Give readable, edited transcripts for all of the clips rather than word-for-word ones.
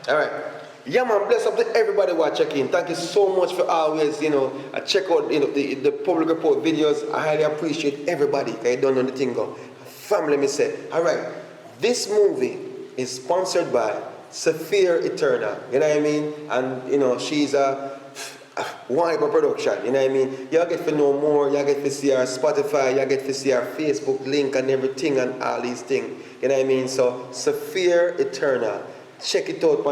All right. Yeah, man, bless up to everybody who are checking. Thank you so much for always, check out, the public report videos. I highly appreciate everybody. I don't know the thing go. Family, me say. All right. This movie is sponsored by Saphir Eterna. You know what I mean? And, she's a wiper production. You know what I mean? Y'all get to know more. Y'all get to see our Spotify. Y'all get to see our Facebook link and everything and all these things. You know what I mean? So, Saphir Eterna. Check it out.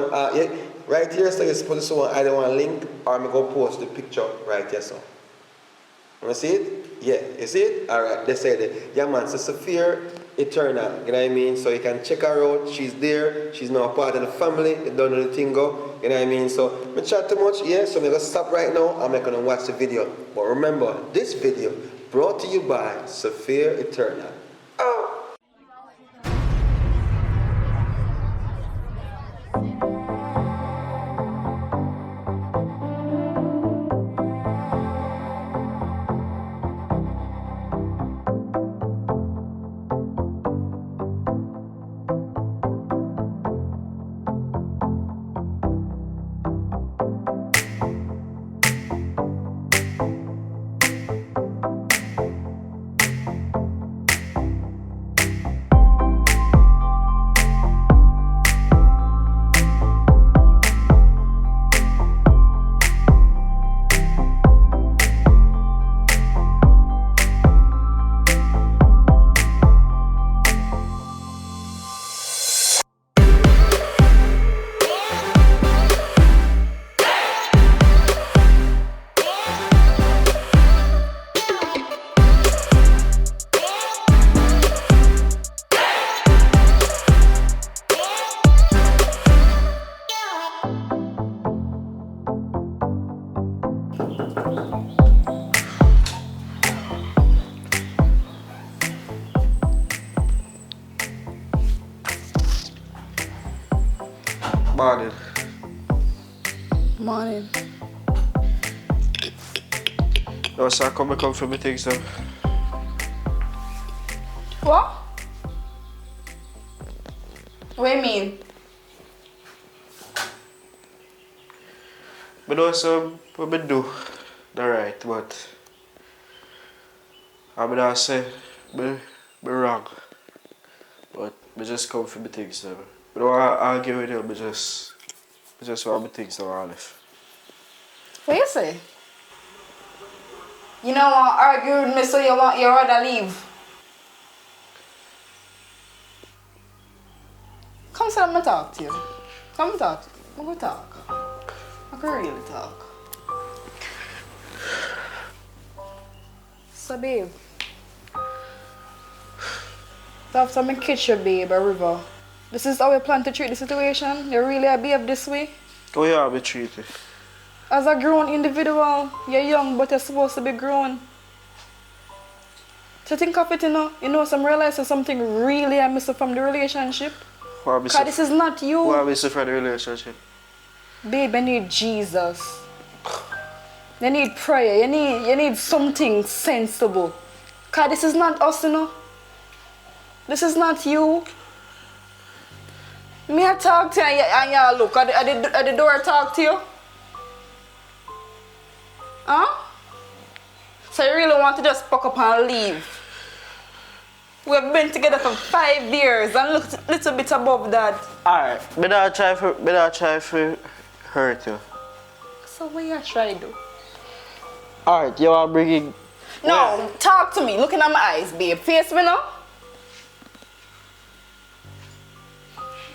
Right here, so you're supposed to I don't want a link, or I'm going to post the picture right here. So, you want to see it? Yeah, you see it? Alright, they said it. Yeah, man, so Saphir Eternal, you know what I mean? So you can check her out. She's there. She's now a part of the family. You don't know the thing go. You know what I mean? So, I chat too much, yeah? So I'm going to stop right now. I'm not going to watch the video. But remember, this video brought to you by Saphir Eternal. Oh! Morning. Morning. No, sir, come for me things now. What? What do you mean? I know some what I do. Alright, but I'm not say me wrong. But I just come for me things now. I don't want to argue with you, I just want me things now, Olive. What you say? You don't want to argue with me, so you want your other leave. Come sit down and talk to you. Come talk. I'm going to talk. I can really talk. So, babe. So after me catch you, babe, a river. This is how we plan to treat the situation? You really behave this way? How you have me treated? As a grown individual, you're young, but you're supposed to be grown. So think of it, some realize there's something really I miss from the relationship. Because this is not you. Why miss from the relationship? Babe, you need Jesus. You need prayer. You need something sensible. Because this is not us, This is not you. Me I talk to you and you look at the door talk to you? Huh? So you really want to just pack up and leave? We've been together for 5 years and look a little bit above that. Alright, me not try to hurt you. So what you try to do? Alright, you are bringing... No, talk to me. Looking at my eyes, babe. Face me now.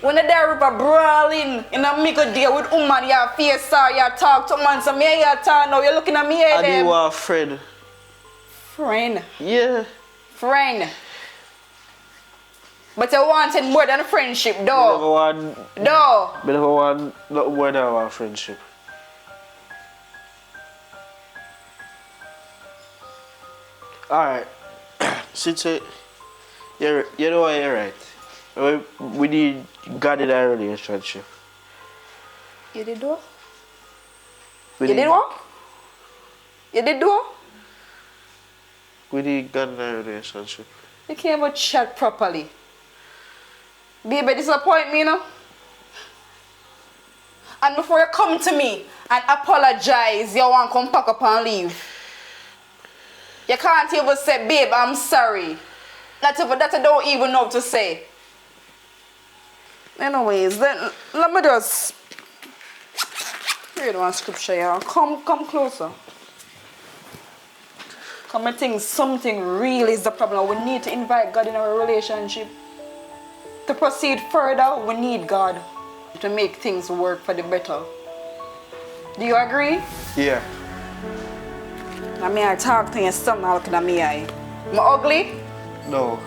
When the there river brawling in a make a deal with woman, you face sir, you talk to man, so me you talk now, you're looking at me here. And you are a friend. Friend? Yeah. Friend. But you wanted more than a friendship, though. I never want... Though. I never want nothing more than a friendship. Alright. Since you know what, you're right. We need God in our relationship. You did what? You did what? You did what? We need God in our relationship. You can't even chat properly. Baby, disappoint me, And before you come to me and apologize, you want to come pack up and leave. You can't even say, babe, I'm sorry. Not even that I don't even know what to say. Anyways, then let me just read one scripture here. Come closer. Come, I think something really is the problem. We need to invite God in our relationship. To proceed further, we need God to make things work for the better. Do you agree? Yeah. I mean, I talk to you something looking at me. Am I ugly? No.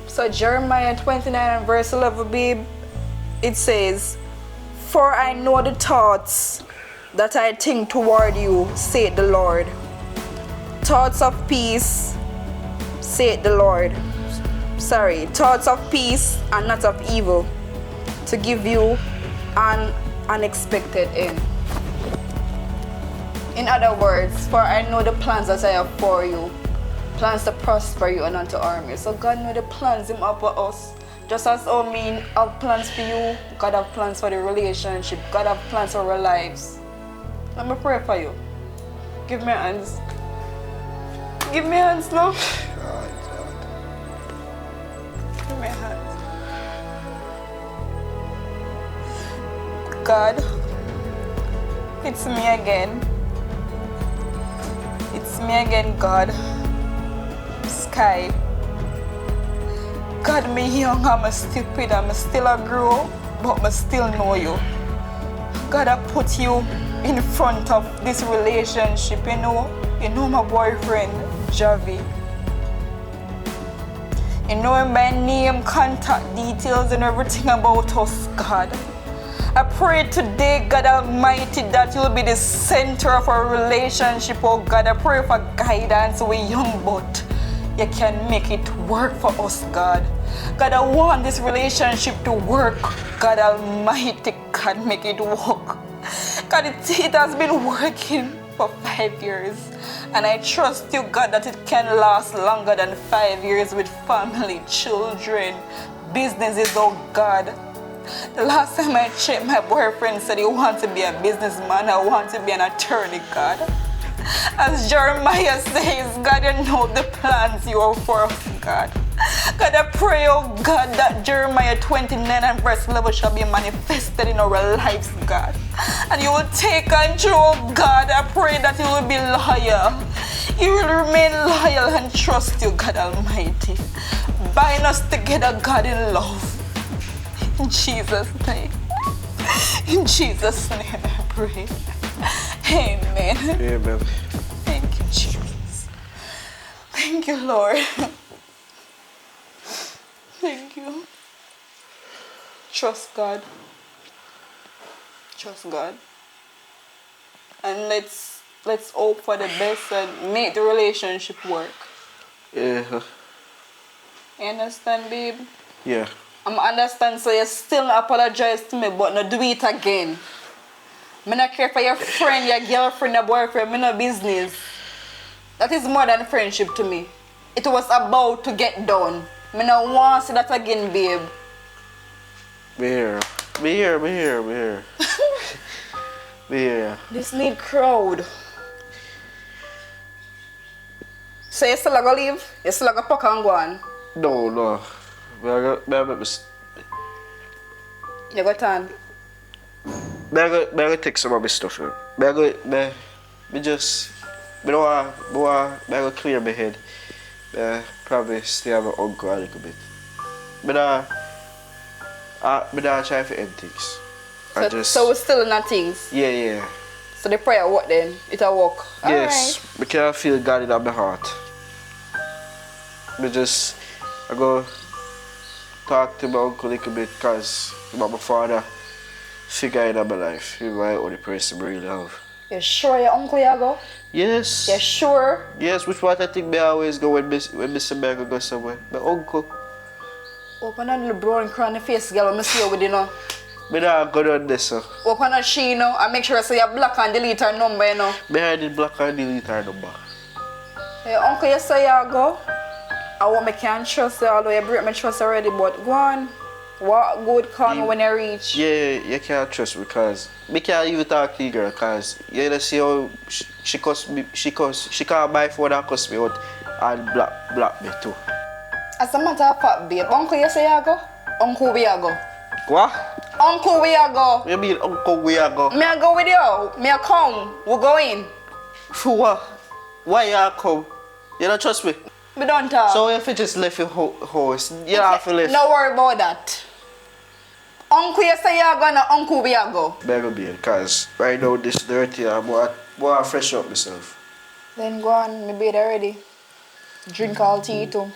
So Jeremiah 29 and verse 11, babe, it says, "For I know the thoughts that I think toward you, saith the Lord. Thoughts of peace, saith the Lord. Thoughts of peace and not of evil, to give you an unexpected end." In other words, for I know the plans that I have for you, plans to prosper you and not to harm you. So God knows the plans Him have for us. Just as how me have plans for you, God have plans for the relationship. God have plans for our lives. Let me pray for you. Give me hands. Give me hands now. Give me hands. God, it's me again. It's me again, God. Sky. God, me young, I'm stupid, I'm still a grow, but I still know you. God, I put you in front of this relationship, you know my boyfriend, Javi. You know him by name, contact details, and everything about us, God. I pray today, God Almighty, that you'll be the center of our relationship, oh God. I pray for guidance, we're young, but you can make it work for us, God. God, I want this relationship to work. God Almighty, God, make it work. God, it has been working for 5 years. And I trust you, God, that it can last longer than 5 years with family, children, businesses, oh God. The last time I checked, my boyfriend said he wants to be a businessman. I want to be an attorney, God. As Jeremiah says, God, you know the plans you have for us, God. God, I pray, oh God, that Jeremiah 29 and verse 11 shall be manifested in our lives, God. And you will take control, God. I pray that you will be loyal. You will remain loyal and trust you, God Almighty. Bind us together, God, in love. In Jesus' name. In Jesus' name I pray. Amen. Amen. Thank you, Jesus. Thank you, Lord. Thank you. Trust God. Trust God. And let's hope for the best and make the relationship work. Yeah. You understand, babe? Yeah. I understand, so you still apologize to me, but not do it again. I don't care for your friend, your girlfriend, your boyfriend, me no business. That is more than friendship to me. It was about to get done. I don't want to see that again, babe. Be here. Be here, be here, be here. Be here. This need crowd. So you still gonna leave? You still gonna pack and go on? No. You got on? I go take some of my stuff. I go clear my head. Probably stay with my uncle a little bit. I try to end things. So we're still in that things? Yeah. So the prayer what then? It'll work? Yes, Alright. I can feel God in my heart. I go talk to my uncle a little bit because my father figure in my life. He's my only person I really love. You sure your uncle you go? Yes. You sure? Yes, which what I think I always go when Mr. Mega go somewhere. My uncle. Open that little brown crown face girl when I see you with you know. I don't go down this. Open that she you know and make sure I say you block and delete her number you know. I did block and delete her number. Your uncle you say you go? I want me can trust you, although you break my trust already, but go on. What good call me when you reach? Yeah, you can't trust because me can't even talk to you, girl, because you just see how she cuss me, she can't buy food and cuss me out and block me too. As a matter of fact, babe, uncle you say you go? Uncle we a go. What? Uncle we a go. You mean uncle we are go? Me a go with you. Me a come. We go in. For what? Why you come? You don't trust me? Me don't talk. So if you just left your house, you have to leave. No worry about that. Uncle you say you go, no uncle we a go. Better be, because right now this dirty and I fresh up myself. Then go on, me bed already. Drink all tea too.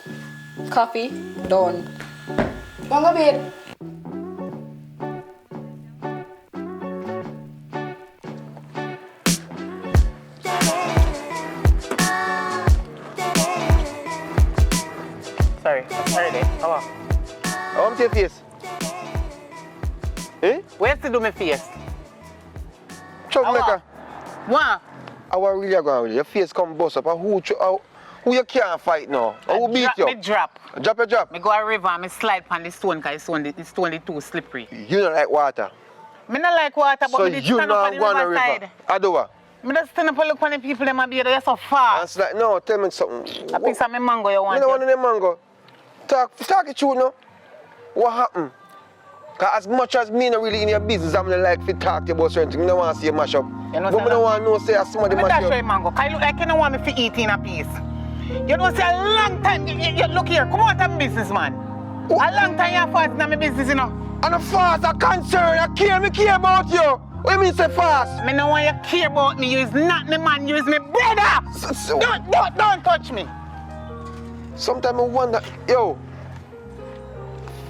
Coffee, done. Go to bed. Sorry, there. How are? I want your face. Eh? Where's to do my face? Troublemaker. What? How are really going with you? Your face come bust up. And who you can't fight now? Who beat you? Me drop. Drop your drop. Me go a river and me slide on the stone because the stone is too slippery. You don't like water. Me not like water, but So me did you stand up not on the go on the riverside. river. I do what? Me just stand up and look on the people them a be there so And far. it's like, no, tell me something. A piece of me mango you You want. don't want any mango. Talk it true now. What happened? Because as much as me not really in your business, I'm not like to talk to you about certain things. I don't want to see you mash up. You know But I don't want to know say somebody Me mash dash up. you mango. Cause you look like you don't want me to eat in a piece. You know say a long time. You look here. Come out of my business, man. A long time you fast in my business, you know. And a fast, a concern, me care about you. What you mean say fast? Me know why you care about me. You is not the man. You is my brother. Don't touch me. Sometimes I wonder, yo,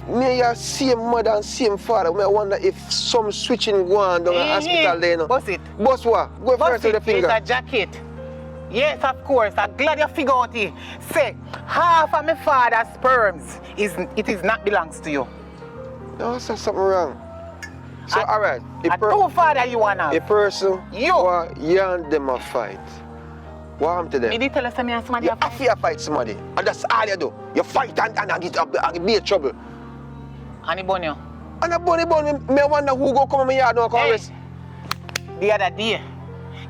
me and your same mother and same father, I wonder if some switching go on down the hospital there, you know. Bust it. Bust what? Go Bust first with the it. finger. It's a jacket. Yes, of course. I'm glad you figure out it. Say, half of my father's sperms is not belongs to you. No, I said something wrong. So, all right, A two father you want now. a person You. who you and them a fight, what happened to them? Me did tell us me and somebody You a have to fight somebody, and that's all you do. You fight and get be in trouble. And he born you. And a bunny, me wonder who go come in my yard now, come Hey, rest. the other day,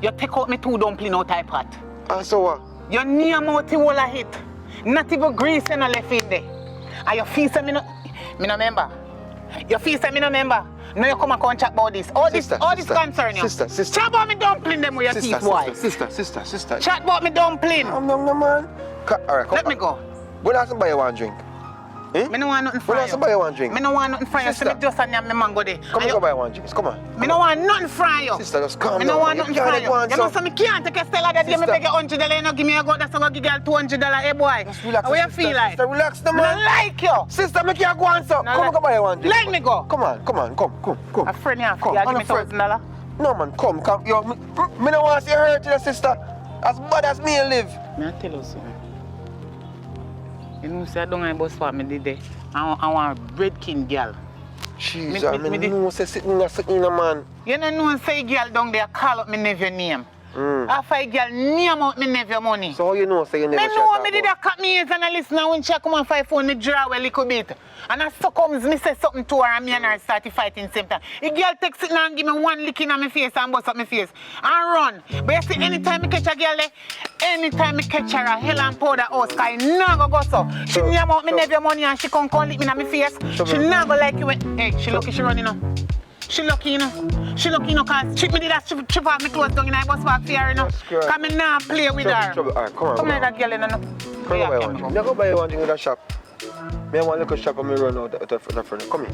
you take out me two dumpling out of pot. And so what? You near mouth the whole of it. Not even grease and left in there. And your face me no remember. Your face me no remember. Now you come and come chat about this. All this concern you. Sister. Chat about me dumpling them with your teeth, boy. Sister. Chat about me dumpling. No, man. All right, come Let me go. When I somebody want drink? Eh? Me no want nothing When from I you. somebody want drink? Me no want nothing from you. So Sister. me just and me mango there. Come And on, buy one drink. Come on. me no want nothing from you. Sister, just calm Me down. no want You nothing can't from let you. one You know, so- so me can't take a Stella that day. Me Sister. beg you $100. You no give me a go. That's how I give you $200. Hey boy. Just relax. How you sister. feel like? Sister, relax, no Me man. no like you. Sister, make you go on, so. No, Come on, buy one drink. Let me go. Come on. Come. A friend here. Come, You give and me a friend. $1,000. No, man, come. Yo, me don't want to see you hurt to the sister. As bad as me live. Me I tell you something. You know, say I don't have bus for me today. I want a red king girl. Jesus, Me- I me- know say sitting in a man. You don't know say girl down there call up me nephew name. After a girl name out me nephew money. So how you know say you never Me shut know up me did about? a cut me ears and I listen and when she come and fight phone me draw a little bit. And as so comes me say something to her and me and her start to fight in same time. The girl takes it and give me one lick in my face and bust up my face and run. But you see anytime me catch a girl there, anytime me catch her a hell and powder house, cause I never go so. She name out me nephew money and she come lick me in my face. She never like you. Hey, she lucky she running now. She lucky, you know, cause she me did that strip off me clothes down in her bus park for her, you know. correct. Cause me now play with her. Trouble. All right, come on. Come here, that girl, you know. Come buy one drink. Now go buy one drink in that shop. Me want little shop and me run out the front. Come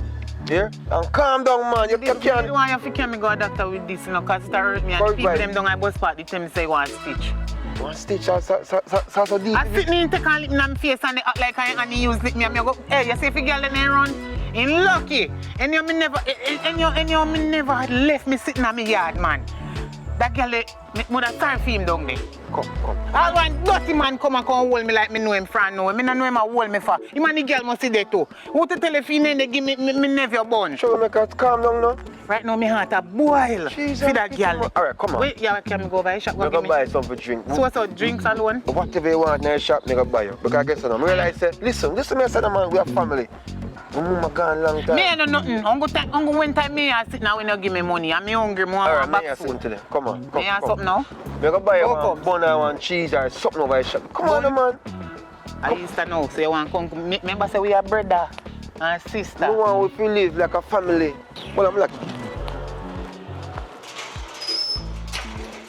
here. And calm down, man. You I don't can't. want you to me go a doctor with this, you know, cause it hurt me. And Go the people buy. them down at bus park, they tell me say you want stitch. One stitch so deep. I sit me in take and lip in my face and they act like I and they use lip me and me go, hey, you see if a girl then they run? In lucky. And you me never had left me sitting in my yard, man. That girl, me would have started for him down there. come. All one dirty man come and hold me like me know him from now. Me not know him a hold me for. Him and the girl must see there too. Who to tell if he name they give me nephew bun? Sure, make her calm down now. Right now me heart a boil. Jesus. For that girl. Alright, come on. Wait, yeah, can we go buy a shop? I'm gonna buy something to drink. So what's up, drinks alone? Whatever you want in the shop, nigga buy you. Because I guess I realize that, listen, me I said, man, we are family. My mama gone long time. Me ain't know nothing. I'm going one time me I sit now when you give me money. I'm hungry, more Alright, back me I food. sing today. Come on, come Me have come. something now? Me gonna buy you Go one come. bun or one cheese or something over the shop. Come on, man. I used to know, so you want to come. Remember, say we are brother and sister. No one will live like a family. Well, I'm like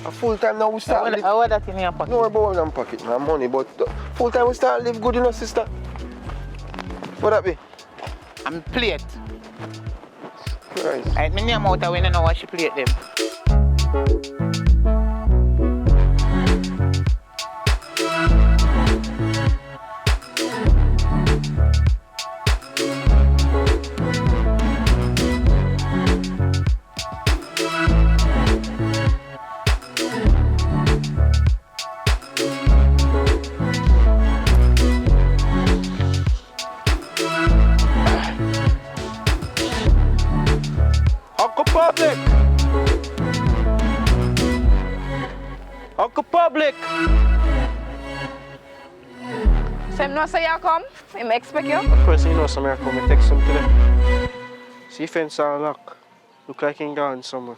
a full time now we start live. How that in your pocket? No worry about what I'm pocket, my money, but full time we start live good, you know, sister. What that be? I'm plate. Christ. Alright, me name out when I know what she plate them. Uncle Public! Uncle Public! So him know say you come? Him expect you? Of course, you know somewhere I come and text him today. See fence all lock. Look like he gone somewhere.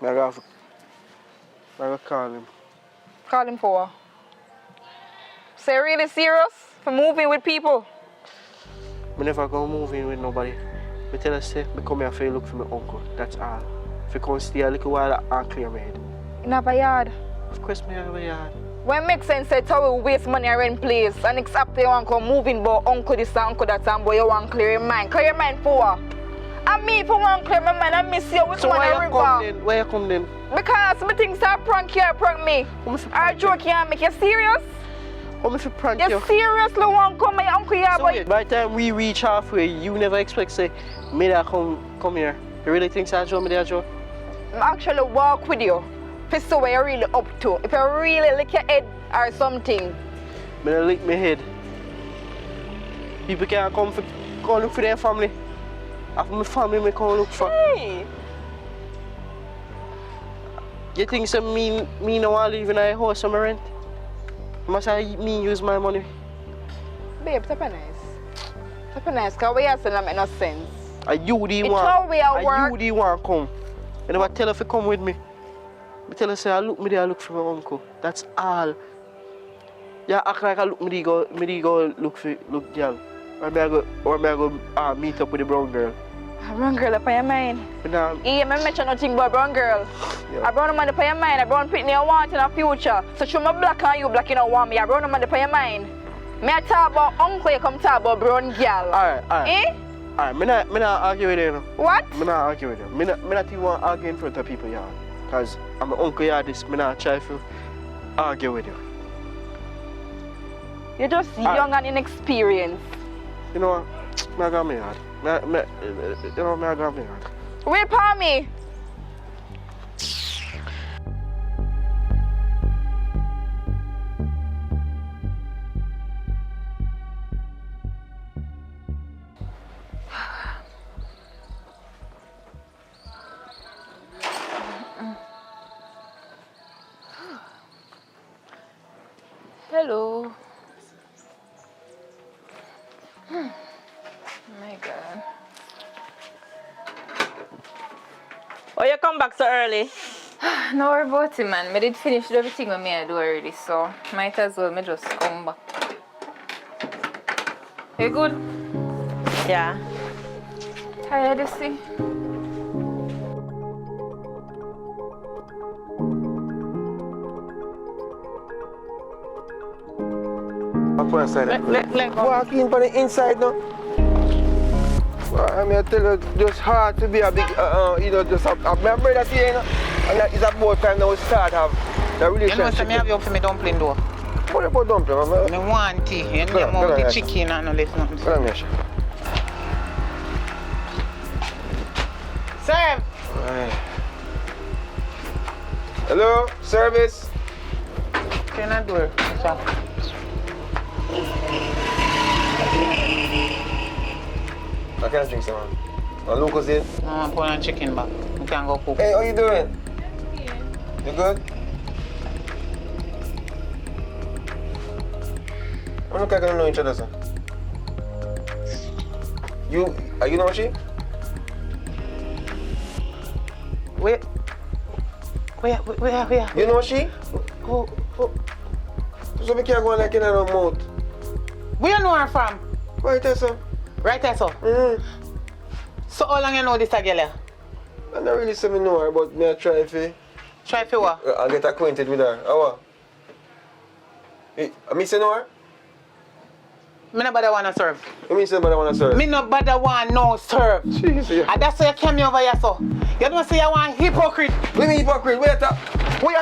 I gotta call him. Call him for what? So you really serious? For moving with people? I never go moving with nobody. I tell her, say, I come here for look for my uncle. That's all. If you come stay a little while, I'll clear my head. In a yard. Of course, I have a yard. When makes sense say how we waste money and rent place and next after you want to come moving but uncle this and uncle that and boy you want to clear your mind. Clear your mind for what? And me for one clear my mind and miss you with So man why a you river. come then? Why you come then? Because me think say prank you prank me. Or joke you and make you serious? How me fi prank You you? seriously want to come my uncle here So boy? wait, by the time we reach halfway, you never expect say, me that come here. You really think I joke me there, Joe? I actually walk with you. To see what you're really up to. If you really lick your head or something. Me don't lick my head. People can't come look for their family. After my family, me come look for. Hey. You think say me no want to live in a house on my rent? Must I me use my money? Babe, it's nice. It's nice because we are saying that make no sense. And you the It's one. how we are And work. you the one come. You never tell her to come with me. I tell her say I look me there, I look for my uncle. That's all. You act like I look me go look girl. Or me I go meet up with the brown girl. Brown girl up on your mind. Nah, Yeah, I mention nothing about brown girl. Yeah. A brown man up on your mind. A brown pitney you want in the future. So show me black and you black you don't want me. A brown man up on your mind. Me I talk about uncle, you come talk about brown girl. alright. Eh? Alright, me not argue with you. No. What? Me not argue with you. Me not even want to argue in front of people, yeah. Because I'm an uncle, yeah, this. Me not try to argue with you. You're just young and inexperienced. You know what? I got me hard. You know, I got me hard. Wait for me. Hello. My God. Oh, you come back so early? No worry about it, man. I did finish everything with me I do already, so might as well me just come back. You good? Yeah. Tired, you see? Walk on the side. Let go. Walk in from the inside now. Well, I mean, I tell you, just hard to be a big, you know, just my brother here, you know, and that is about time now we start have the You know, relationship. so me have you up for me dumpling though. What about dumpling, man? Me want tea. You Go on, know, go on, the yes. chicken and all this nothing. Hold on, Misha. Serve. Right. Hello, service. in the door. Shop. I can't drink some, man. And Lucas in? No, I'm putting on chicken back. We can go cook. Hey, how you doing? You good? I look like I don't know each other, sir. You know she? Where? You know she? Who? So we can't go like in her mouth. Where you know her from? Right there, sir. Right there, so. Mm-hmm. So how long you know this girl? I don't really say me know her, but me I try if Try for what? I'll get acquainted with her. How? Me say know her? Me no bother wanna serve. You mean somebody wanna serve? Me no bother want no serve. Jesus. And that's why you came over here, so. You don't say you want hypocrite. What mean hypocrite? What you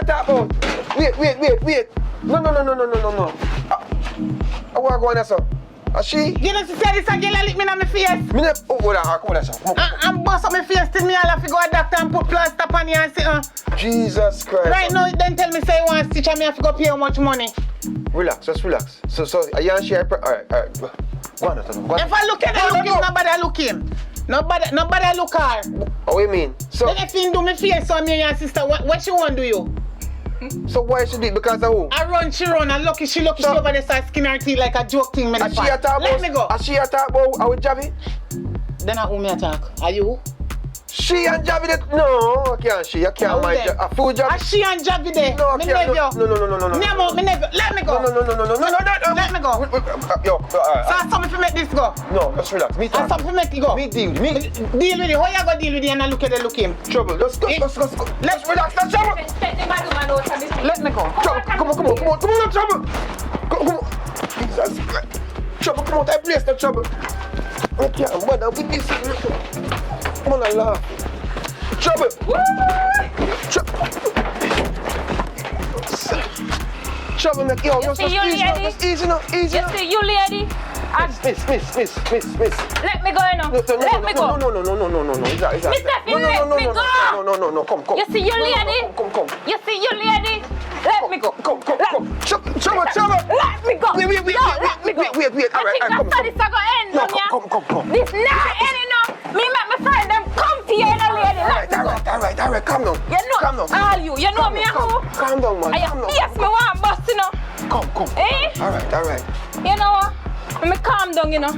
talk about? Wait. No. I want to go on there, sir. She? You don't say this girl lick me on my face. Me ne... Oh, hold on, sir. I'm bust up my face till me I'll have to go to the doctor and put plaster on you and say, Jesus Christ. Right now, then tell me say you want to stitch and me have to go pay how much money. Relax, just relax. So, are you and she... Alright. Go on, sir. Go on. If I look at her, look him, nobody look him. Nobody look her. What do you mean? So... Then if you do me face on me and your sister, what she want to do you? So why she do it? Because of who? She run, and lucky she over there start skin her teeth like a joke thing. As she attack Let me go. As she attack about our Javi? Then who me attack? Are you? She and Javi that... No, can't she? You can't mind a full Javi. Are she and Javi there? No, me can't. No. Me never. Let me go. No. Let me go. Yo, So I something to make this go. No, just relax. Me I talk. something to make it go. Me deal. Deal with it. How you go deal with it and look at the look him? Trouble. Let's go. Let's relax. Let's trouble. Let me go. Trouble. Come on, trouble. Come on. Jesus Christ. Trouble, come on, that place, the trouble. I can't bother with this. Come on, I laugh. Trouble. Trouble, make yo, just easy now. You see you lady? Miss. Let me go, you know. Let me go. No. Mr. Finn, let me go. No, come. You see you lady? Come. You see you lady? Let me go. Come. Trouble. Let me go. Wait. All right, I think that's how this is going to end, No, man. come. This not ending up. Me make my friend them come to you, lady. Let me go. All right, calm down. You know, all you know me who? Calm down, man. Yes, me want bust, you know. Come. Eh? All right. You know what? Let me calm down, you know.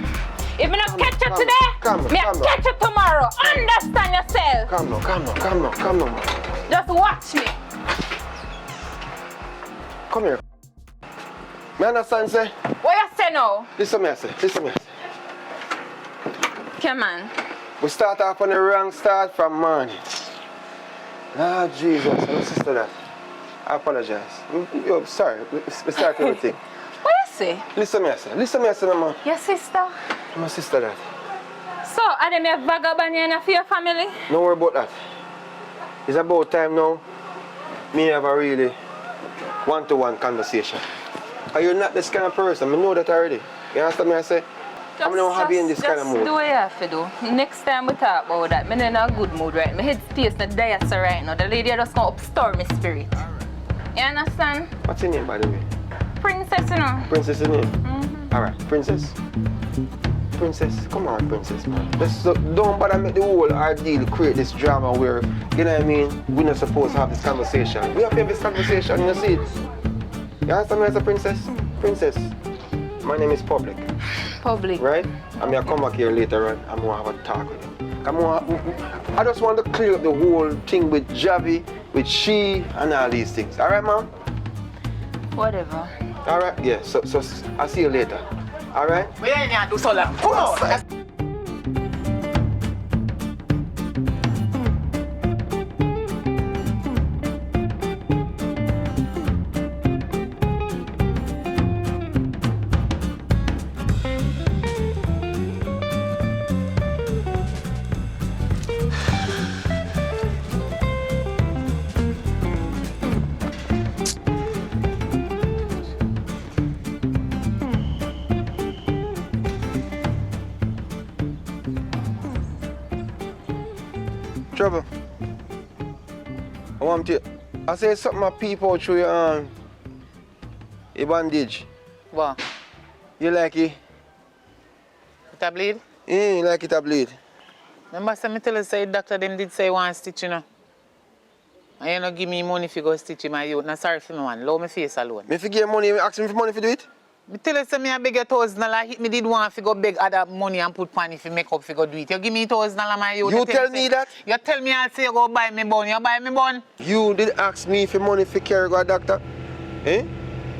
If me not catch you today, me catch you tomorrow. Understand yourself. Calm down. Just watch me. Come here. Me understand, say? What you say now? Listen me, I say. Come on. We start off on the wrong start from morning. Ah, Jesus, my sister that. I apologize. Yo, sorry, we start everything. What you say? Listen me, I say, mama. Your sister? My sister that. So, are they a vagabond for your family? Don't worry about that. It's about time now. Me have a really one-to-one conversation. Are you not this kind of person? I know that already. You understand me, I say? I'm not happy in this kind of mood. Just do what you have to do. Next time we talk about that, I'm in a good mood right now. My head space in the diocese right now. The lady just going to upstorm my spirit. You understand? What's your name, by the way? Princess, you know. Princess, your name? Alright, Princess. Come on, Princess, man. Don't bother make the whole ordeal create this drama where, you know what I mean, we're not supposed to have this conversation. We have to have this conversation, you see it? You understand me as a princess? Princess, my name is Public. Public. Right? I'm going to come back here later on. I'm going to have a talk with you. I just want to clear up the whole thing with Javi, with she, and all these things. Alright, ma'am? Whatever. Alright? Yeah, so I'll see you later. Alright? We ain't gonna do so long. Come on. Trevor, I say something my people through your A bandage. What? You like it? It a bleed? Yeah, you like it a bleed. Remember, me tell you, say doctor them did say one stitch, you know. And you know give me money if you go stitch in my youth. Not sorry for me, man. Low my face alone. Me if you give money, you ask me for money if you do it? Me tell you, say me a beg $1,000. Hit me did want to go beg other money and put money for make up for go do it. You give me $1,000, my youth. You tell me that? You tell me I'll say you go buy me bun. You buy me bun? You did ask me for money for carry go a doctor? Eh?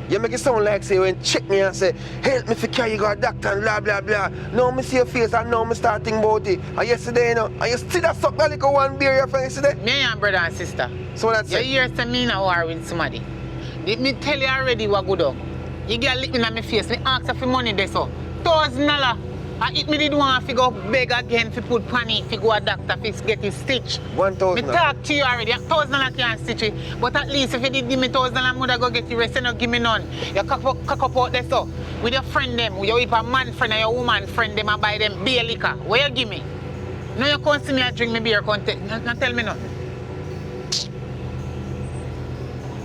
You make it sound like say when check me and say, help me for carry you go a doctor and blah blah blah. Now me see your face and now me start thinking about it. And yesterday, you know, and you still have suck that little one beer your friend yesterday? Me and brother and sister. So that's You it. hear say me in a war with somebody. Did me tell you already what good up? You get lick me in my face. Me ask her for money there so. $1,000. And if me did want to go beg again to put money to go a doctor to get it stitched. 1,000. Me talk to you already. $1,000 can't stitch it. But at least if you did give me $1,000, I would go get the rest and not give me none. You cock up out there so. With your friend them, you with a man friend or your woman friend them and buy them beer liquor. Where you give me? Now you come see me and drink me beer, not tell me nothing.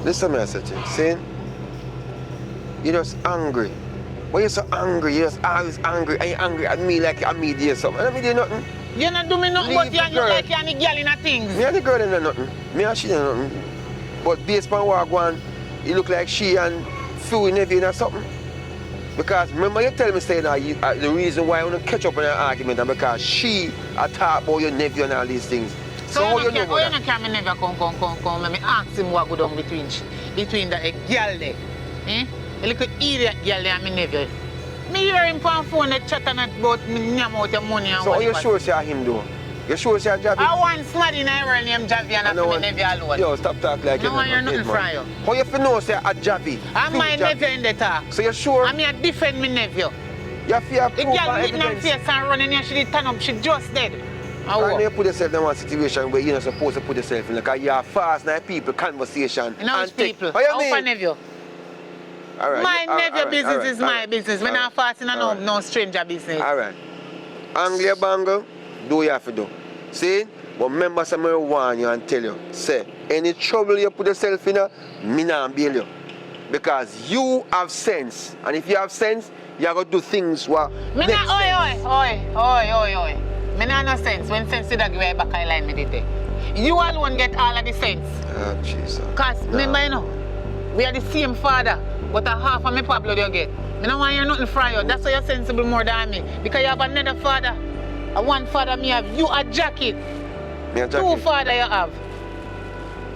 Listen, me, I said to you. See? You're just angry. Why you so angry? You're just always angry. And you're angry at me like I'm me doing something. I don't do nothing. You not do me nothing, Leave but you the girl. like you and the girl in a things. Me and the girl ain't do nothing. Me and she do nothing. But based on what one, it look like she and Phil nephew or something. Because remember you tell me saying that the reason why I want to catch up in an argument is because she talk about your nephew and all these things. So how you know you that? not can me never come. Let me ask him what go down between the girl there. Eh? A little idiot girl there and my nephew. Me hear him on phone that chatting about me nyam out your money and So what. are you sure it's him though? You sure it's Javi? I want somebody in the world named Javi and I my nephew alone. Yo, stop talking like No one hear nothing from you. How you feel know say a Javi? I'm my Javi. nephew in the talk. So you sure? I'm here defend my nephew. You feel The proof girl and beating her evidence? face and running here, she did turn up, she just dead. Why you put yourself in one situation where you're not supposed to put yourself in? Because you're fast now people conversation. You know which people? What you How mean? for nephew? All right. My all nephew right, business all right, is all my right, business. all When right, I'm fasting, I all know right. no stranger business. All right. Angle your bangle, do what you have to do. See? But remember something I warn you and tell you. Say, any trouble you put yourself in, me not bail you. Because you have sense. And if you have sense, you have to do things what Me make not, oi. Me not no sense. When sense did I give you back I line me did there. You alone get all of the sense. Oh, Jesus. Because remember, you know, we are the same father, but a half of me papa blood you get. Me don't want you nothing from you. That's why you're sensible more than me. Because you have another father. And one father me have. You a jacket. Me a Two jacket. father you have.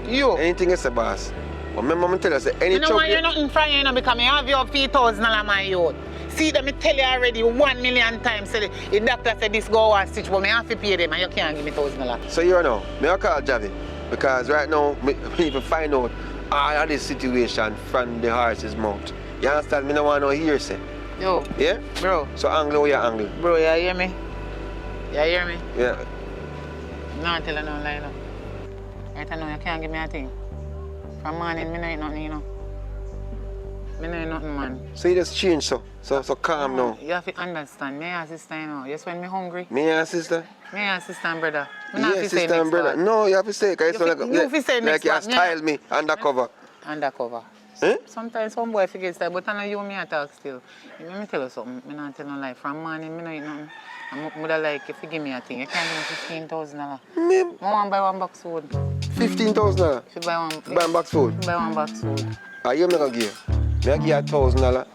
You. Anything is a boss. But remember me tell you, say, any Me don't trouble want you nothing from you, because me have you up $3,000 my youth. See that me tell you already 1 million times. Say the doctor said this go and stitch, but me have to pay them and you can't give me $1,000. So you know, me I call Javi. Because right now, me need to find out all of this situation from the horse's mouth. You understand? Me don't want no hearsay. Yo, Yeah? bro. So angle where you angle. Bro, you hear me? You hear me? Yeah. No, tell you no lie, no. Right now, you can't give me a thing. From morning, me no eat nothing, you know. Me no eat nothing, man. So you just change so calm now. You have to understand. Me and sister, you know. Just when me hungry. Me and sister? Me and sister and brother. Me not Yeah, have to say sister and next brother. word. No, you have to say it. You have to say like next you word. style me undercover. Undercover. Eh? Sometimes some boy forgets that, but I know you and me I talk still. Let me tell you something. Me not tell no lie. From morning, me no eat nothing. I'm mother like, if you give me a thing, you can't give me $15,000. Me, I want to buy one box food. $15,000. If you buy one, Buy a box food. buy one box food. You not gonna give. Me I give you $1,000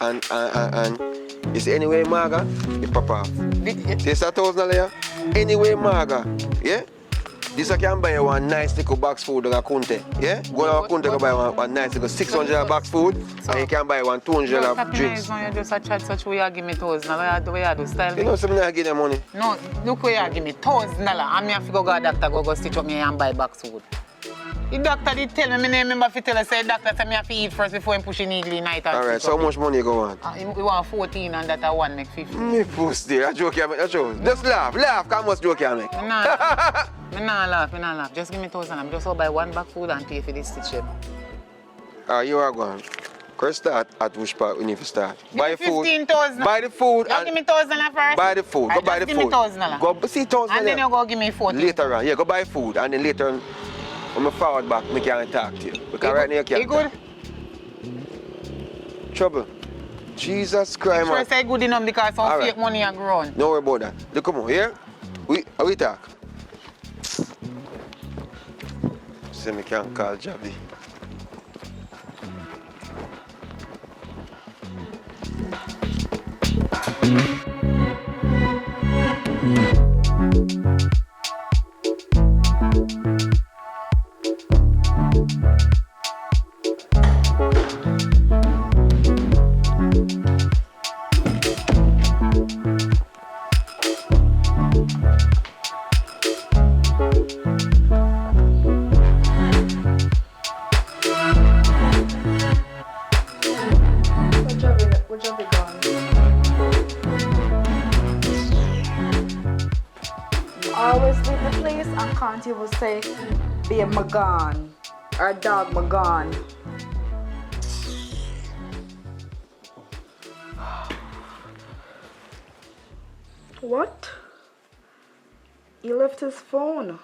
and you see anyway Marga, you pop off. This $1,000 here. Anyway Marga, yeah? This I can buy you one nice little box food at Kunte. Yeah? Go to Kunte go buy one nice little $600 box food and you can buy one $200 drinks. You just a chat such way you give me $1,000. Where you do style You know something I give them money. No, look where you give me $1,000. And me have to go to doctor go stitch up me and buy box food. The doctor did tell me, I remember if you tell us, the doctor said me have to eat first before him push in eagle night. Alright, so how much money you go want? He want 14 and that I want make 15. Me post there, a joke you make, a joke. Just laugh, how much joke you make? Me not laugh. Just give me $1,000. I'm just go buy one bag food and pay for this stitch. You are going. First start at which part we need to start? Buy food. 15,000. Buy the food. You give me $1,000 first? Buy the food. Go buy the give food. me $1,000. Go see $1,000. And then you go give me 14. Later on, yeah, go buy food and then later on, when I forward back, I can't talk to you. Because right now you can't. You good? trouble. Jesus Christ, Sure man. say good enough because some All right. fake money are grown. Don't worry about that. Look, come on, here. We talk. Say me can't call Javi. Would you be gone? Always leave the place and can't even say, be a Magan or dog Magan. What? He left his phone.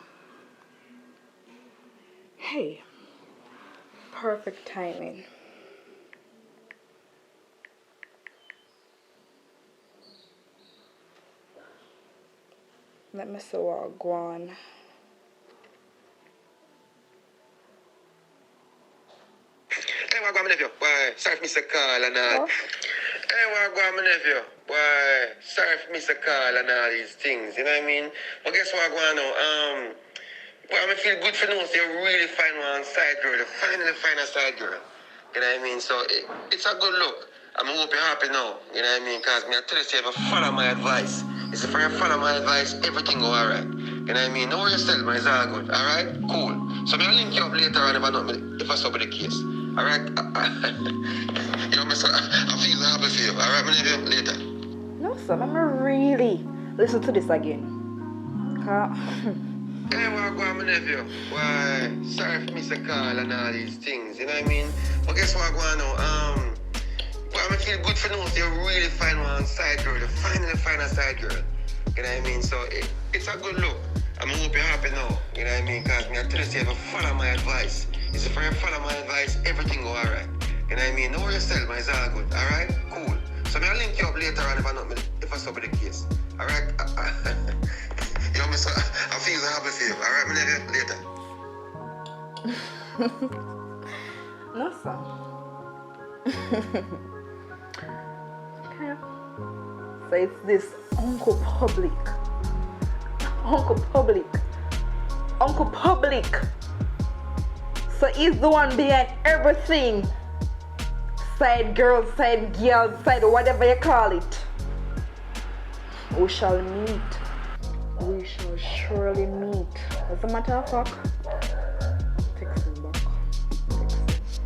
Hey, perfect timing. Let me see what I'll go on. Hey, what go on, my nephew? Why? Sorry for Mr. Call and all. What? Hey, what go on, my nephew? Why? Sorry for Mr. Call and all these things. You know what I mean? But guess what go on now? Well, I feel good for now. So you really find one side girl. You finally find a side girl. You know what I mean? So it's a good look. I hope you're happy now. You know what I mean? Because I tell you, if you follow my advice, if you follow my advice, everything go alright. You know what I mean? Don't worry yourself, man. It's all good. Alright? Cool. So I'll link you up later on if I stop with the case. Alright? You know, I feel happy for you. Alright, my nigga? Later. No, sir. Let me really listen to this again. Hey, what go on, my nephew? Why? Sorry for Mr. Call and all these things. You know what I mean? But guess what go on now? Well, I feel good for now. So you really find one side girl. You finally find a side girl. You know what I mean? So it's a good look. I hope you're happy now. You know what I mean? Because I tell you, if you follow my advice, if you follow my advice, everything go alright. You know what I mean? Don't worry yourself, man. It's all good. Alright? Cool. So I'll link you up later on if I stop with the case. Alright? You know, so I feel happy for you. Alright, my nigga? Later. No, sir. Okay. So it's this Uncle Public. Uncle Public. Uncle Public. So he's the one behind everything. Side girls, side girls, side whatever you call it. We shall meet. We shall surely meet. As a matter of fact, text him back. Text him.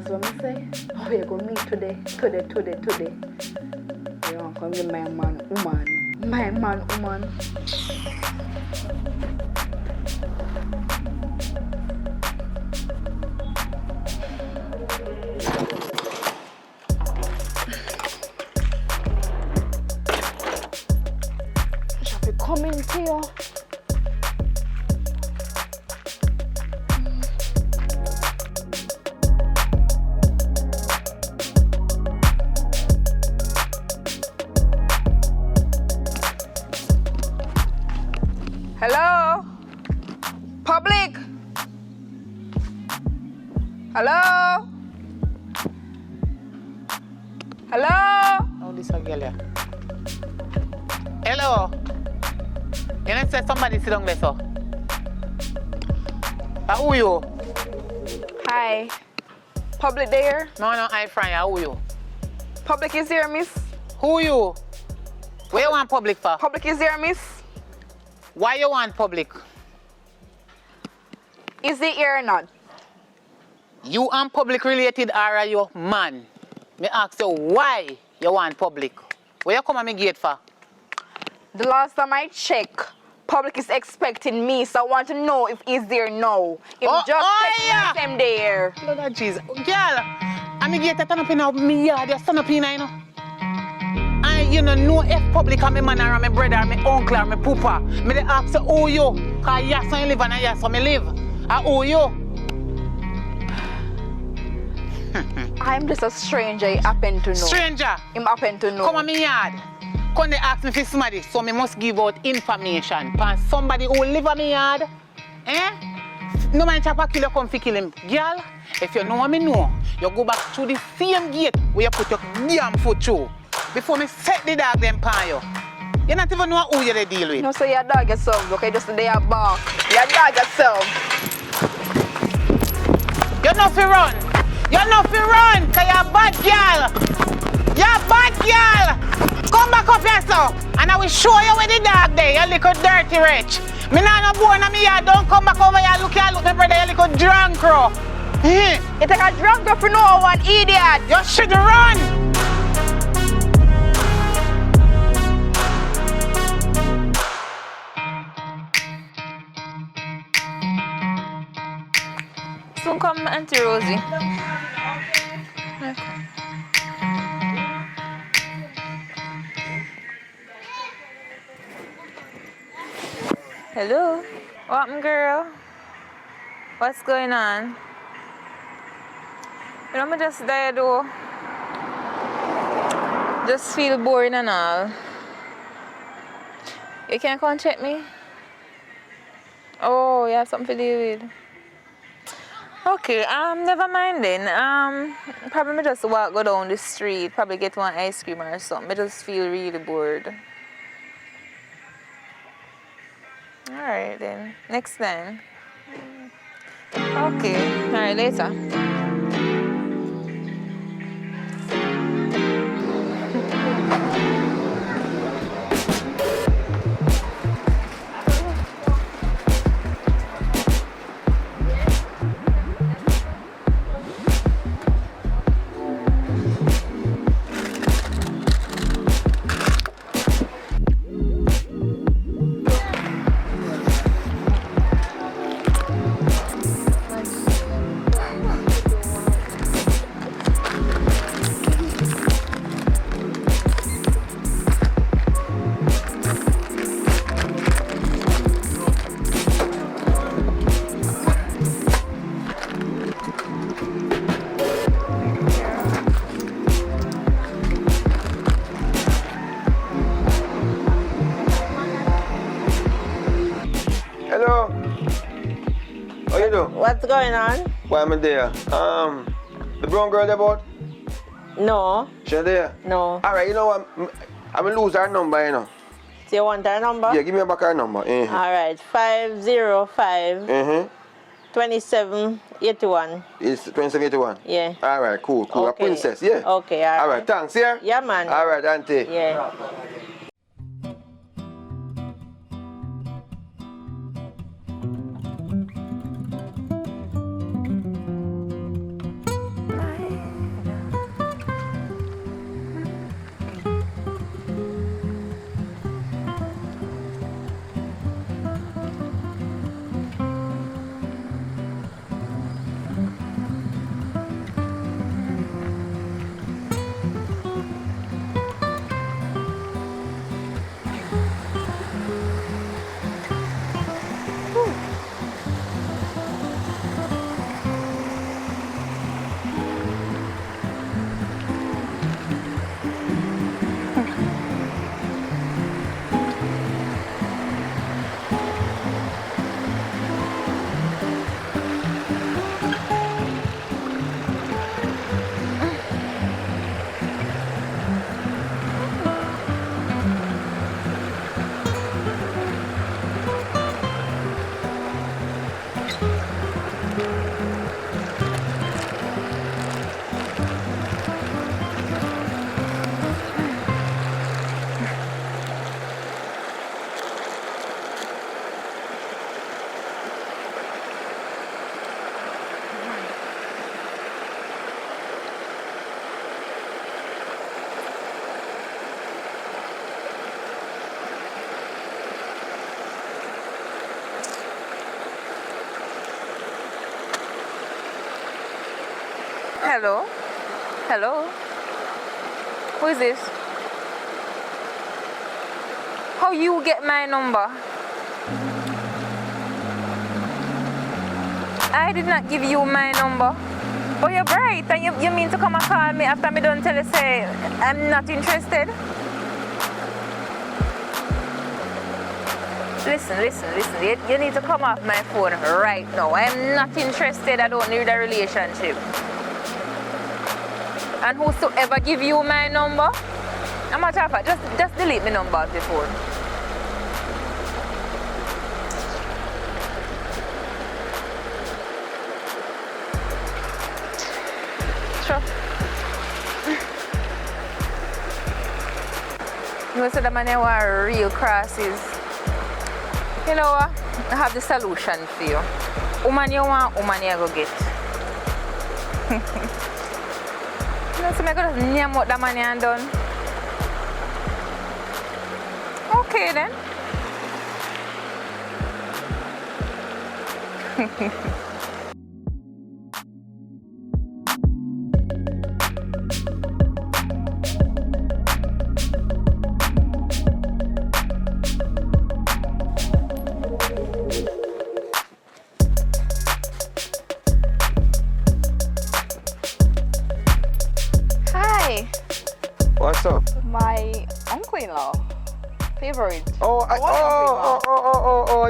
what I say? Oh, you go meet today. You want come give my man, woman. My man, woman. Shall be coming to you. Hello? Public? Hello? Hello? Oh, this a girl, yeah. Hello? You know say somebody sit down there, so? Who you? Hi. Public there? No, I friend, who you? Public is here, miss. Who you? Where you want public for? Public is here, miss. Why you want public? Is it here or not? You and public related or are you man? Me ask you why you want public? Where you come at me gate for? The last time I checked, public is expecting me, so I want to know if he's there now. If just them there. Lord of Jesus. Girl, I'm gate turn up in me yard, you stand up in you know. And you know if public are my man or my brother or my uncle or my papa. Me they ask you who you? Cause yes I live and yes I live. And who you? I'm just a stranger, I happen to know. Stranger? Him happen to know. Come on me yard. Come they ask me for somebody, so me must give out information. Pan somebody who live on me yard. Eh? No man chapa kill you come fi kill him. Girl, if you know what me know, you go back through the same gate where you put your damn foot through. Before me set the dog them pan you. You not even know who you they deal with. No, so your dog yourself, okay? Just the day I bark. Your dog yourself. You know fi run. You know fi run, cause you're a bad girl. You're a bad girl. Come back up here, so. And I will show you where the dog there, you little dirty wretch. Me nah no born on me yard, don't come back over here, look, my brother, you little drunk crow. You take a drunk girl for no one, idiot. You should run. Soon come Auntie Rosie. Hello? What happened, girl? What's going on? You know, me just there though. Just feel boring and all. You can't come and check me? Oh, you have something to deal with? Okay, never mind then. Probably me just go down the street, probably get one ice cream or something. I just feel really bored. Alright then, next time. Okay, alright, later. Hello. How you doing? What's going on? Why am I there? The brown girl there about? No, She there? no. Alright, you know what? I'm gonna lose her number, you know. So you want her number? Yeah, give me back her number. All right, 505 2781. It's 2781. Yeah. Alright, cool. A Okay. princess, yeah? Okay, all right. Alright, thanks, yeah? Yeah, man. Alright, auntie. Yeah. Hello? Hello? Who is this? How you get my number? I did not give you my number. But you're bright, and you mean to come and call me after me done tell you say I'm not interested? Listen. You need to come off my phone right now. I'm not interested. I don't need a relationship. And whosoever give you my number, I'm matter of fact, just delete my number off your phone. Sure. You know, so the man who are real crosses. You know what? I have the solution for you. Woman you want, woman you go get. You know, so I'm going to name what the man you done. Okay then. Hi, What's up? my uncle-in-law. Favorite.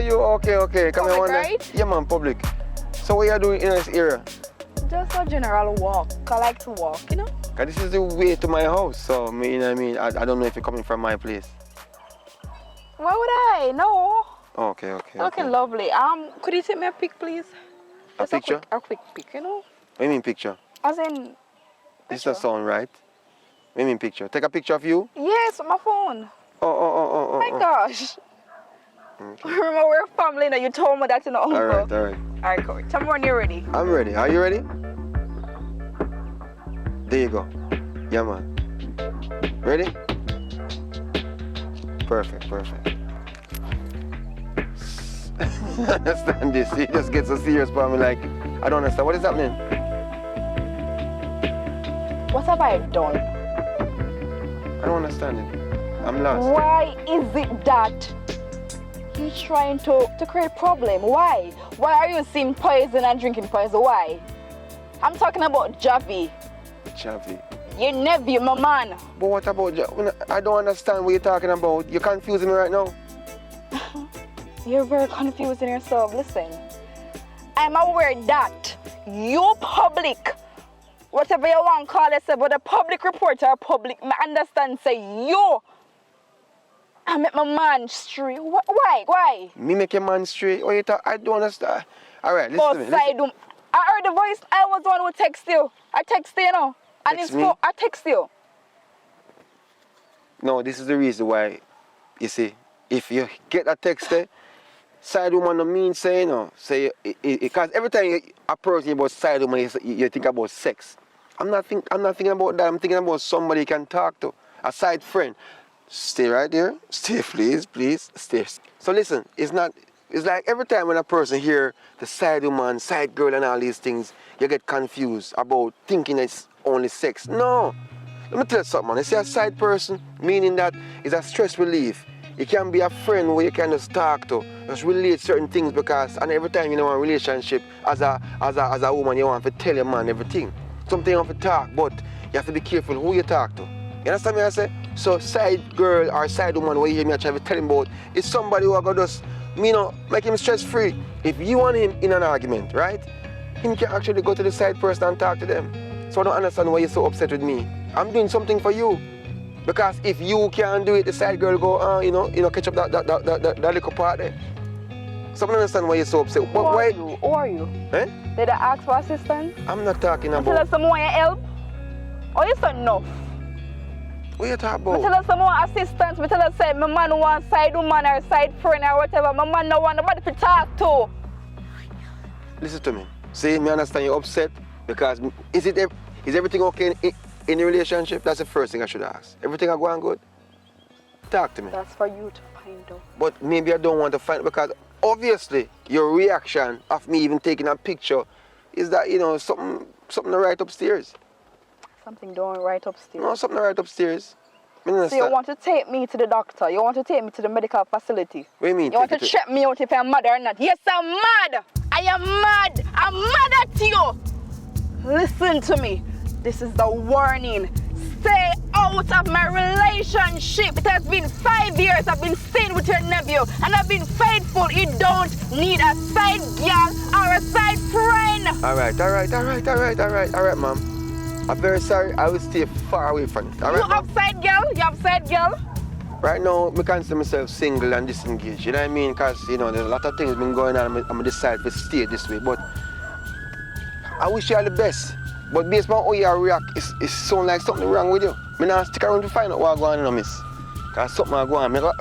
You okay. Come here Public, one day. right? Yeah, man, public. So what you doing in this area? Just a general walk. I like to walk, you know? Cause this is the way to my house. So you know what I mean. I don't know if you're coming from my place. Why would I? No. Okay. Looking lovely. Could you take me a pic, please? A Just picture? A quick pic, you know? What do you mean picture? As in, This does sound right. What do you mean picture? Take a picture of you? yes, my phone. Oh. My gosh. Remember, we're a family now. You told me that, you know, uncle. All right. Alright, cool. Tell me when you're ready. I'm ready. Are you ready? There you go. Yeah, man. Ready? Perfect. Understand this? He just gets so serious for me, like, I don't understand. What is happening? What have I done? I don't understand it. I'm lost. Why is it that you're trying to create problem? Why? Why are you seeing poison and drinking poison? Why? I'm talking about Javi. Javi. Your nephew, my man. But what about Javi? I don't understand what you're talking about. You're confusing me right now. You're very confusing yourself. Listen, I'm aware that you public, whatever you want to call yourself, but a public reporter or public, I understand, say you. I met my man straight. Why? Me make a man straight. What you talk? I don't understand. All right, listen to me. Listen. I heard the voice. I was the one who text you. I text you, you know. And Text it's me? I text you. No, this is the reason why, you see, if you get a text there, side woman no mean say, you know, say, because every time you approach about side woman, you think about sex. I'm not thinking about that. I'm thinking about somebody you can talk to, a side friend. Stay right there. Stay, please, stay. So listen, it's like every time when a person hear the side woman, side girl and all these things, you get confused about thinking it's only sex. No. Let me tell you something, man. You see a side person, meaning that it's a stress relief. It can be a friend where you can just talk to, just relate certain things, because and every time you know a relationship as a woman, you want to tell your man everything. Something you want to talk, but you have to be careful who you talk to. You understand me I say? So side girl or side woman where you hear me try to tell him about is somebody who are gonna just, you know, make him stress free. If you want him in an argument, right? Him can actually go to the side person and talk to them. So I don't understand why you're so upset with me. I'm doing something for you. Because if you can't do it, the side girl go, you know, catch up that little part there. So I don't understand why you're so upset. Who are you? Eh? Did I ask for assistance? I'm not talking Tell about. us some more help? Or you said enough? What you talking Me about? tell us some more assistance. Me tell us say my man want side woman or side friend or whatever. My man no want nobody to talk to. Listen to me. See, me understand you're upset because is everything okay in the relationship? That's the first thing I should ask. Everything are going good? Talk to me. That's for you to find out. But maybe I don't want to find because obviously your reaction of me even taking a picture is that, you know, something something right upstairs. Something doing right upstairs. No, something right upstairs. So you want to take me to the doctor? You want to take me to the medical facility? What do you mean? You want to check me out if I'm mad or not? Yes, I'm mad. I am mad. I'm mad at you. Listen to me. This is the warning. Stay out of my relationship. It has been 5 years I've been staying with your nephew and I've been faithful. You don't need a side girl or a side friend. All right, ma'am. I'm very sorry. I will stay far away from it. All right, You have side girl? You have side girl? Right now, I consider myself single and disengaged. You know what I mean? Because, you know, there's a lot of things been going on. I'm decide to stay this way. But I wish you all the best. But based on how you react, it sounds like something wrong with you. I now stick around to find out what's going on, miss. Because something is going on.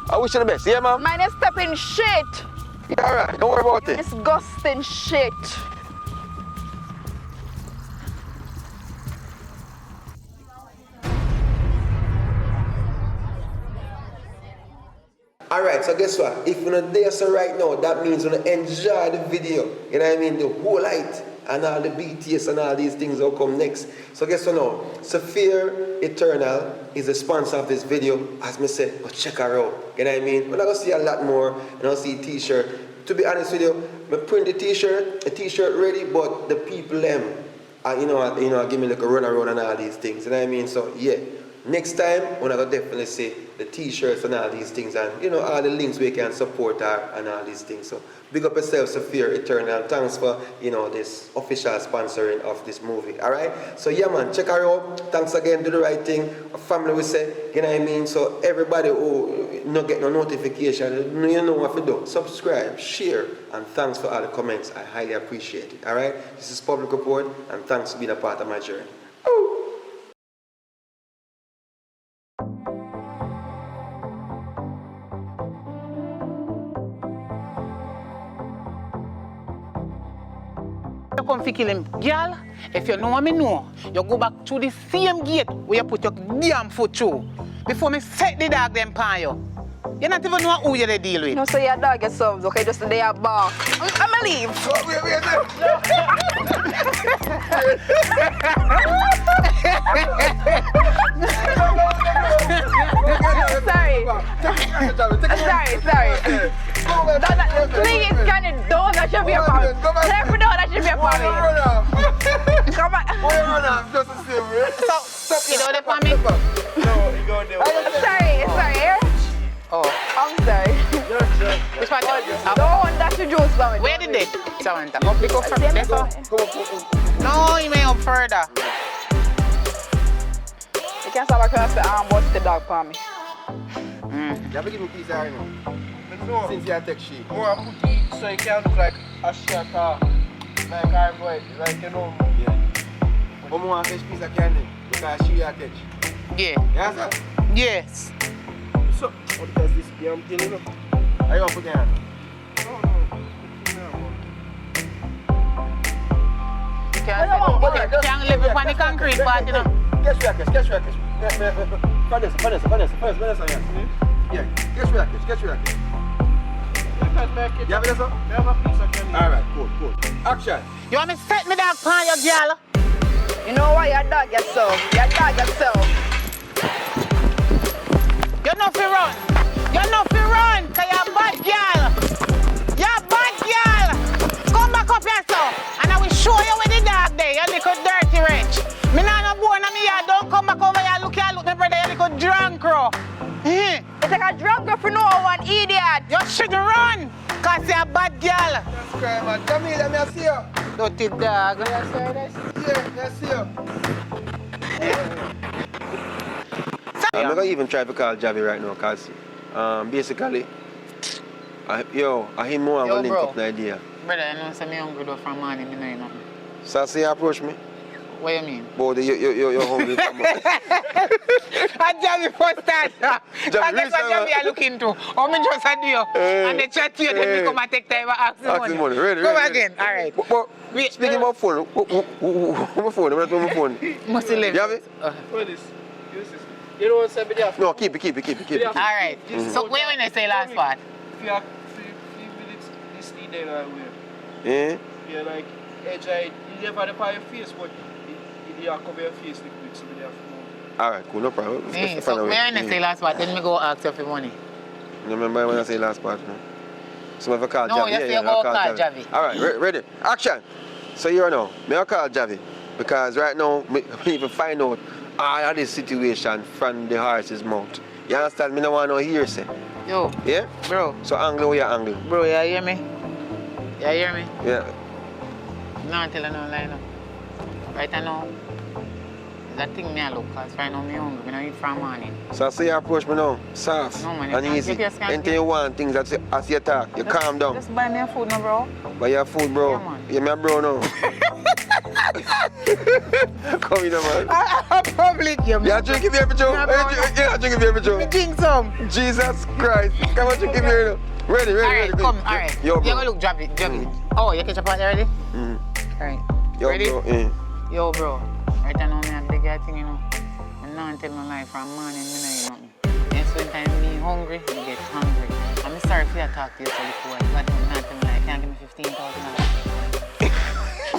I wish you the best. Yeah, ma'am? Mine is stepping shit. Yeah, all right. Don't worry about it. Disgusting shit. Alright, so guess what? If you're not there so right now, that means you're gonna enjoy the video. You know what I mean? The whole light and all the BTS and all these things will come next. So guess what now? Saphir Eternal is the sponsor of this video. As me said, go check her out. You know what I mean? We're not gonna see a lot more. You're gonna see t-shirt. To be honest with you, I print the t-shirt ready, but the people them, you know, give me like a run around and all these things. You know what I mean? So yeah. Next time, we're going to definitely see the t-shirts and all these things and, you know, all the links where you can support her and all these things. So, big up yourself, Saphir Eternal. Thanks for, you know, this official sponsoring of this movie, all right? So, yeah, man, check her out. Thanks again, do the right thing. A family, we say, you know what I mean? So, everybody who not get no notification, you know what to do. Subscribe, share, and thanks for all the comments. I highly appreciate it, all right? This is Public Report, and thanks for being a part of my journey. You come to kill him, girl. If you know what I know, you go back to the same gate where you put your damn foot through. Before me set the dog them pan you. You not even know who you deal with. No, so your dog yourselves, okay? Just they are bark. I'm gonna leave. Sorry. Please, can you don't? That should be a problem. Let me know that should be a problem. Come on. So, you know that for me? No, you go there. Sorry. Oh. I'm sorry. Which one? Don't dash your juice down. Where did it? Samantha, go pick up from there. No, you may up further. You can't stop across the arm, watch the dog for me. You have to give me peace right now. No. Since you take shit. More put it so you can look like a shot like our boy, like you know. Yeah. One more fish piece of candy because she catch. Yeah. Yes, sir? Yes. So, what does this damn thing, you know? Are you going to put your hand? You can't live upon the concrete part, you know. Catch rackets. Vanessa, yeah. Catch rackets. You have it, sir? Alright, cool. Action. You want me to set me dog pan you, girl? You know what? Your dog yourself. You know fi run, cause you're a bad girl. Come back up here, so, and I will show you where the dog there, you little dirty wretch. Me nah no born in me yard, don't come back over here, look, my brother, you little drunk crow. You take a drunk girl for no one, idiot. You should run, cause you're a bad girl. That's crying, man. Come here, let me see you. Dirty dog. Yeah, let's see you. I'm not going to even try to call Javi right now because basically, I him more and link up the idea. Brother, you know, say me hungry though from morning, me know nothing. So say you approach me? What you mean? Boy, you're hungry. I Javi first time. I guess what Javi I look into. Or me just a do and they chat to you, then we come and take time and ask the money. Ready. Come again, alright. But speaking about phone, my phone, I'm not on my phone. Must you live? You have it? What is this? You know what's happening? No, keep it. Alright. So where when I say last part? If you have 3 minutes, this need then I will. Yeah? Yeah, like, edge, You have on your face, but you have cover your face little bit, so you have to know. Alright, cool, no problem. So, me and say last part, then me go ask you for money. You remember when I say last part, no? So I call No, Javi. you say you go call Javi. Alright, ready? Action! So you know, me I call Javi. Because right now, me need to find out all of this situation from the horse's mouth. You understand? Me no want no hearsay. Yo, Yeah? bro, So angle where you angle. bro, you hear me? You hear me? Yeah. No, tell you no lie now. Right now, that thing me I look, cause right now me hungry, me don't eat from morning. So I see you approach me now, soft No, man, you and can't- easy. you just can't Anything get- you want, things that as you talk, you calm down. Just buy me a food now, bro. Buy your food, bro. Yeah, man. Yeah, me a bro now. Come in, man. Public, you Yeah, drink if you have a joke. Yeah, bro. Yeah, drink if you have a Me joke. drink some. Jesus Christ. Come on, drink if you have a Ready, ready, Alright, ready. come, alright. Yo, You bro. go look, Javi. Oh, you catch up on already? Mm. Alright. Yo, Ready? bro. Yeah. Yo, bro. Right now, me a big guy thing, you know. I'm not tell no lie from morning, me no eat nothing. Then sometimes me hungry, me get hungry. I'm sorry for you talk to you so before. But I'm not tell me like, can't give me $15,000.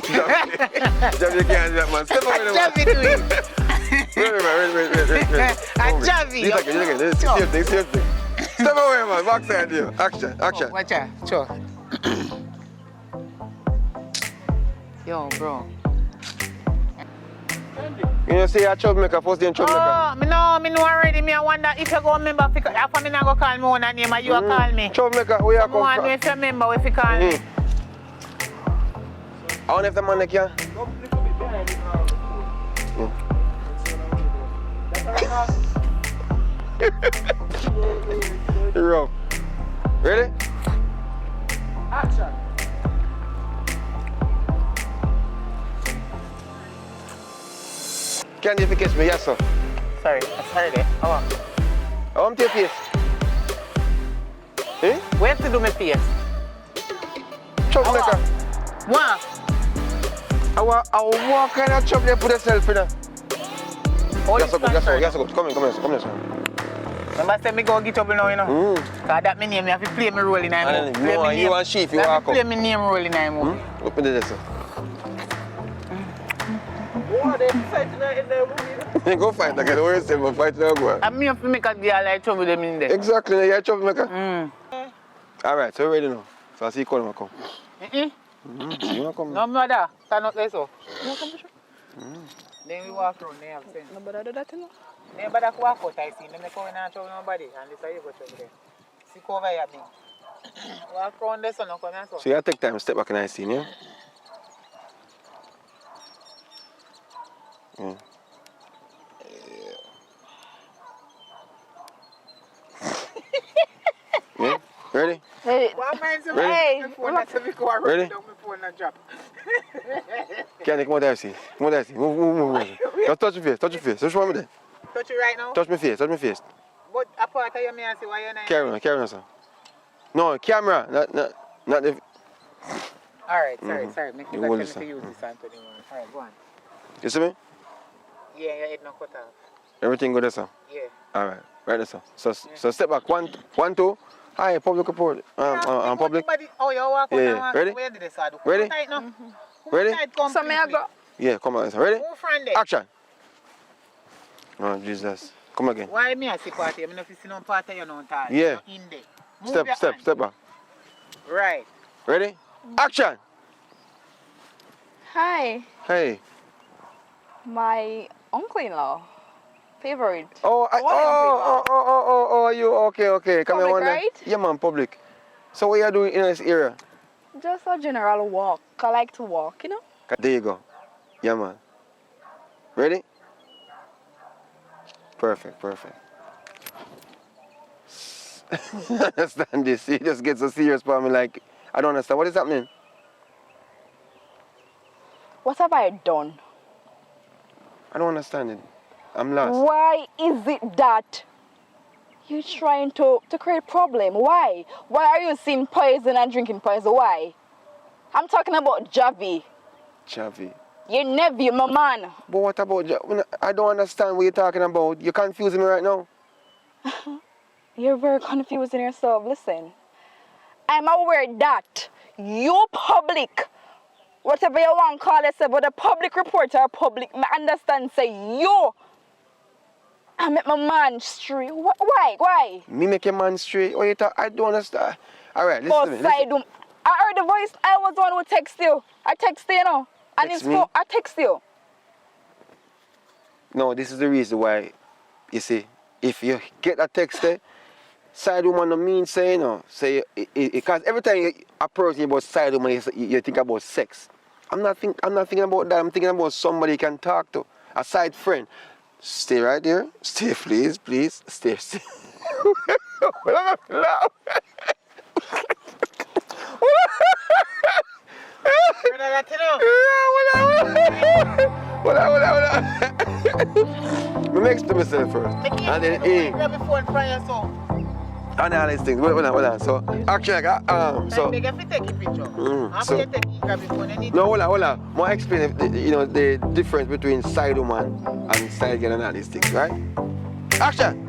Javi, you can't do that, man. Step over there, man. Javi do it. Ready. And Javi. This again. This is same thing. Step away, man. Backside here. Action, action. Oh, watch out. Sure. Yo, bro. You know, say you're troublemaker, first day in troublemaker. Oh, me know already. Me I wonder if you go remember, after me not go call me one name, and you a call me. Troublemaker, where you I come want from? if you remember if you call me. I wonder if the man like you. You're rough. Ready? Action. Candy if you catch me, yes sir. Sorry, there. Oh, I want to your face. Eh? where to do my face? Troublemaker. What? I want what kind of trouble you put yourself in? Oh, Yes sir, this yes sir, concern. yes sir. Come here, sir. Remember say me go get trouble now, you know? Cause that me name, me have to play me role in that And movie. then you and Chief, you have walk to play up. me name role in that movie. Open the sir. Oh, they fighting in the movie. Go fight again, don't worry yourself, but fight now go. And me have to make a girl like trouble them in there. Exactly, you're a troublemaker. Mm. Alright, so we're ready now. So I see you call him come. Mm-mm. You want to come? No, mother. Stand up there, so. Then we walk around, they have sense. No, but I do that, you know. They better walk out, I see. Them they come in and trouble nobody. And this is how you go trouble there. See cover here, big. Walk around there, so no come here, so. So you take time, step back in the scene, yeah? Yeah. Yeah? Ready? Hey, What am I saying? Hey, My phone that's a big one. Ready? Down my phone and drop. Candy, come on there, see. Come on there, see. Move. Just touch your face, Just show me there. Touch it right now. Touch my face. But apart of you, me I say why you're not. Carry on, sir. No, camera, not the... Alright, sorry. Make You you hold tell me this, to sir. use this and put it on. Alright, go on. You see me? Yeah, your head no cut off. Everything good there, sir? Yeah. Alright, right there, sir. So step back, one, two. Hi, public report. Public. Oh, you walk Yeah, on. ready? Where did they start? Ready? Tight now. Ready? Tight so may I go? Yeah, come on, sir. Ready? Move from there. Action. Oh, Jesus. Come again. Why me I see party? I mean, if you see no party, you know, talk. Yeah. In there. Move your hand. Step back. Right. Ready? Action. Hi, Hey. my uncle-in-law. Favorite. Oh, you okay. Come here Public, one day. right? Yeah, man, public. So what you doing in this area? Just a general walk. I like to walk, you know? There you go. Yeah, man. Ready? Perfect. Understand this. He just gets so serious for me like, I don't understand. What is happening? What have I done? I don't understand it. I'm lost. Why is it that you're trying to create problem? Why? Why are you seeing poison and drinking poison? Why? I'm talking about Javi. Javi. Your nephew, my man. But what about Javi? I don't understand what you're talking about. You're confusing me right now. You're very confusing yourself. Listen, I'm aware that you public whatever you want call yourself, but the public reporter or public, I understand say you. I make my man straight. Why? Me make a man straight. Oh, you talk, I don't understand. Alright, listen to me. Listen. I heard the voice, I was the one who text you. I text you, you know. And Text his me? phone, I text you. No, this is the reason why, you see, if you get a text there, side woman no mean say, you know, say, because every time you approach me about side woman, you think about sex. I'm not thinking about that. I'm thinking about somebody you can talk to, a side friend. Stay right there. Stay, please. Stay. Hold on. Me next to myself first. And then Grab the phone from your son. and all these things. Hold on. So actually, so. Like, if you take a picture, after so- you take it, grab the phone, and No, hold on. More explain the difference between side woman and side girl and all these things, right? Action!